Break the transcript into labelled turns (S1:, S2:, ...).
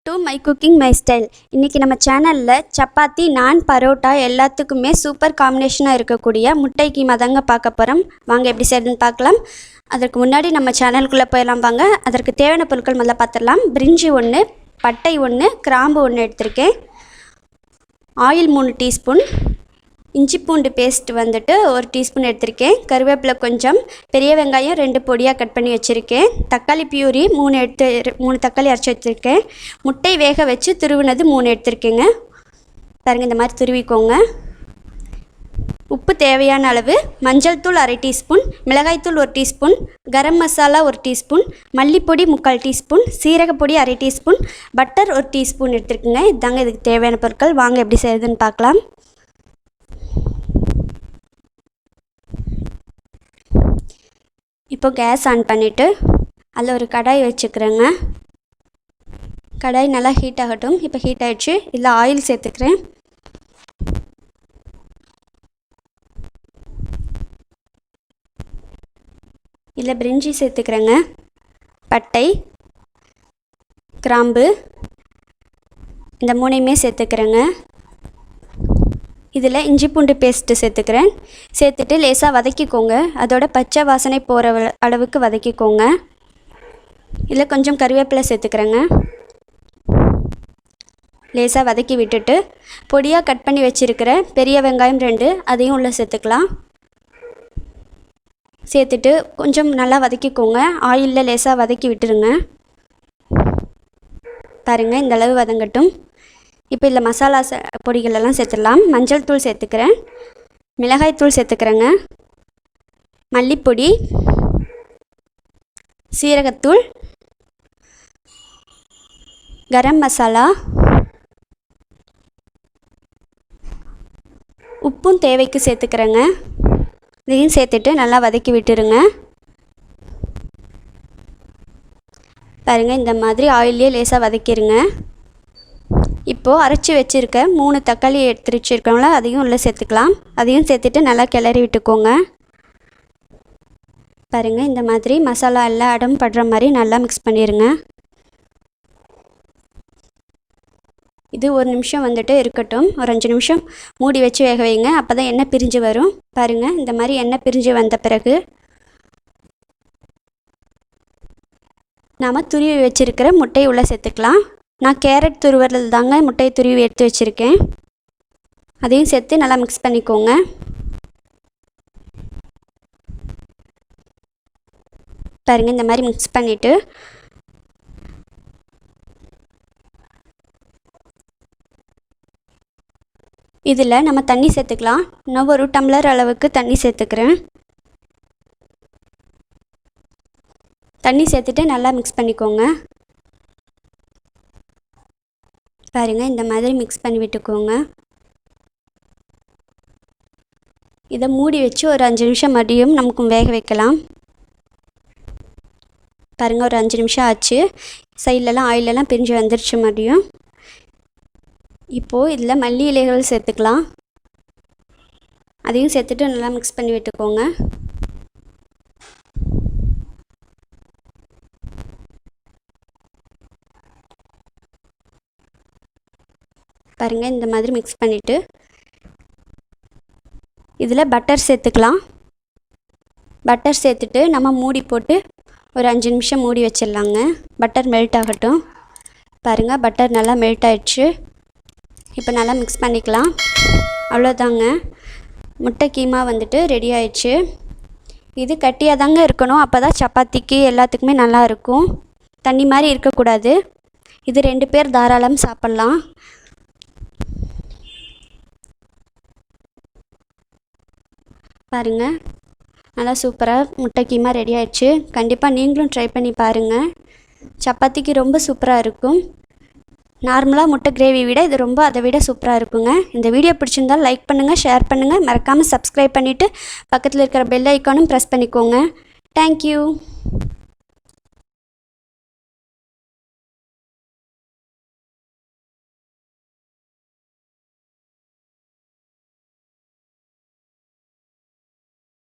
S1: to my cooking my style. இன்னைக்கு நம்ம சேனல்ல சப்பாத்தி நான் பரோட்டா எல்லாத்துக்குமே சூப்பர் காம்பினேஷனா இருக்கக்கூடிய முட்டை கீமா தாங்க பார்க்க போறோம். வாங்க எப்படி செய்யறதுன்னு பார்க்கலாம். அதற்கு முன்னாடி நம்ம சேனலுக்குள்ள போயலாம் வாங்க. அதற்கு தேவையான பொருட்கள் முதல்ல பார்த்துடலாம். பிரிஞ்சி 1, பட்டை 1, கிராம்பு 1 எடுத்துர்க்கேன். ஆயில் 3 டீஸ்பூன், இஞ்சி பூண்டு பேஸ்ட் வந்துட்டு 1 டீஸ்பூன் எடுத்துருக்கேன். கருவேப்பிலை கொஞ்சம், பெரிய வெங்காயம் 2 பொடியாக கட் பண்ணி வச்சுருக்கேன். தக்காளி பியூரி 3 தக்காளி அரைச்சி வச்சுருக்கேன். முட்டை வேக வச்சு துருவினது 3 எடுத்துருக்கேங்க. பாருங்கள், இந்த மாதிரி துருவிக்கோங்க. உப்பு தேவையான அளவு, மஞ்சள் தூள் 1/2 டீஸ்பூன், மிளகாய்த்தூள் 1 டீஸ்பூன், கரம் மசாலா 1 டீஸ்பூன், மல்லிப்பொடி 3/4 டீஸ்பூன், சீரகப்பொடி 1/2 டீஸ்பூன், பட்டர் 1 டீஸ்பூன் எடுத்துருக்குங்க. இதுதாங்க இதுக்கு தேவையான பொருட்கள். வாங்க எப்படி செய்யுதுன்னு பார்க்கலாம். இப்போ கேஸ் ஆன் பண்ணிவிட்டு அதில் ஒரு கடாய் வச்சுக்கிறேங்க. கடாய் நல்லா ஹீட் ஆகட்டும். இப்போ ஹீட் ஆகிடுச்சு. இதில் ஆயில் சேர்த்துக்கிறேன். இதில் பிரிஞ்சி சேர்த்துக்கிறேங்க. பட்டை, கிராம்பு இந்த 3யுமே சேர்த்துக்கிறேங்க. இதில் இஞ்சி பூண்டு பேஸ்ட்டு சேர்த்துக்கிறேன். சேர்த்துட்டு லேசாக வதக்கிக்கோங்க. அதோட பச்சை வாசனை போகிற அளவுக்கு வதக்கிக்கோங்க. இதில் கொஞ்சம் கருவேப்பிலை சேர்த்துக்கிறேங்க. லேசாக வதக்கி விட்டுட்டு பொடியாக கட் பண்ணி வச்சுருக்கிற பெரிய வெங்காயம் 2 அதையும் உள்ளே சேர்த்துக்கலாம். சேர்த்துட்டு கொஞ்சம் நல்லா வதக்கிக்கோங்க. ஆயிலில் லேசாக வதக்கி விட்டுருங்க. பாருங்கள், இந்தளவு வதங்கட்டும். இப்போ இதில் மசாலா பொடிகளெல்லாம் சேர்த்துடலாம். மஞ்சள் தூள் சேர்த்துக்கிறேன், மிளகாய் தூள் சேர்த்துக்கிறேங்க, மல்லிப்பொடி, சீரகத்தூள், கரம் மசாலா, உப்பும் தேவைக்கு சேர்த்துக்கிறேங்க. இதையும் சேர்த்துட்டு நல்லா வதக்கி விட்டுருங்க. பாருங்கள், இந்த மாதிரி ஆயிலே லேசாக வதக்கிடுங்க. இப்போது அரைச்சி வச்சுருக்க 3 தக்காளி எடுத்து வச்சுருக்கோம்ல, அதையும் உள்ளே சேர்த்துக்கலாம். அதையும் சேர்த்துட்டு நல்லா கிளறி விட்டுக்கோங்க. பாருங்கள், இந்த மாதிரி மசாலா எல்லாம் இடம் படுற மாதிரி நல்லா மிக்ஸ் பண்ணிடுங்க. இது 1 நிமிஷம் வந்துட்டு இருக்கட்டும். ஒரு 5 நிமிஷம் மூடி வச்சு வேக வைங்க. அப்போ தான் எண்ணெய் பிரிஞ்சு வரும். பாருங்கள், இந்த மாதிரி எண்ணெய் பிரிஞ்சு வந்த பிறகு நாம் துருவி வச்சுருக்கிற முட்டையை உள்ளே சேர்த்துக்கலாம். நான் கேரட் துருவல் தாங்க முட்டையை துருவி எடுத்து வச்சுருக்கேன். அதையும் சேர்த்து நல்லா மிக்ஸ் பண்ணிக்கோங்க. பாருங்கள், இந்த மாதிரி மிக்ஸ் பண்ணிவிட்டு இதில் நம்ம தண்ணி சேர்த்துக்கலாம். நான் 1 டம்ளர் அளவுக்கு தண்ணி சேர்த்துக்கிறேன். தண்ணி சேர்த்துட்டு நல்லா மிக்ஸ் பண்ணிக்கோங்க. பாருங்கள், இந்த மாதிரி மிக்ஸ் பண்ணி விட்டுக்கோங்க. இதை மூடி வச்சு ஒரு 5 நிமிஷம் மறுபடியும் நமக்கு வேக வைக்கலாம். பாருங்கள், ஒரு 5 நிமிஷம் ஆச்சு. சைட்லலாம் ஆயிலெல்லாம் பிரிஞ்சு வந்துருச்சு மறுபடியும். இப்போது இதில் மல்லி இலைகள் சேர்த்துக்கலாம். அதையும் சேர்த்துட்டு நல்லா மிக்ஸ் பண்ணி விட்டுக்கோங்க. பாருங்கள், இந்த மாதிரி மிக்ஸ் பண்ணிவிட்டு இதில் பட்டர் சேர்த்துக்கலாம். பட்டர் சேர்த்துட்டு நம்ம மூடி போட்டு ஒரு 5 நிமிஷம் மூடி வச்சிடலாங்க. பட்டர் மெல்ட் ஆகட்டும். பாருங்கள், பட்டர் நல்லா மெல்ட் ஆகிடுச்சு. இப்போ நல்லா மிக்ஸ் பண்ணிக்கலாம். அவ்வளோதாங்க, முட்டை கீமா வந்துட்டு ரெடி ஆயிடுச்சு. இது கட்டியாக தாங்க இருக்கணும். அப்போ தான் சப்பாத்திக்கு எல்லாத்துக்குமே நல்லா இருக்கும். தண்ணி மாதிரி இருக்கக்கூடாது. இது 2 பேர் தாராளம் சாப்பிட்லாம். பாருங்கள், நல்லா சூப்பராக முட்டை கீமா ரெடி ஆயிடுச்சு. கண்டிப்பாக நீங்களும் ட்ரை பண்ணி பாருங்கள். சப்பாத்திக்கு ரொம்ப சூப்பராக இருக்கும். நார்மலாக முட்டை கிரேவி விட இது ரொம்ப அதை விட சூப்பராக இருக்குங்க. இந்த வீடியோ பிடிச்சிருந்தால் லைக் பண்ணுங்கள், ஷேர் பண்ணுங்கள், மறக்காமல் சப்ஸ்கிரைப் பண்ணிவிட்டு பக்கத்தில் இருக்கிற பெல் ஐக்கானும் ப்ரெஸ் பண்ணிக்கோங்க. தேங்க்யூ.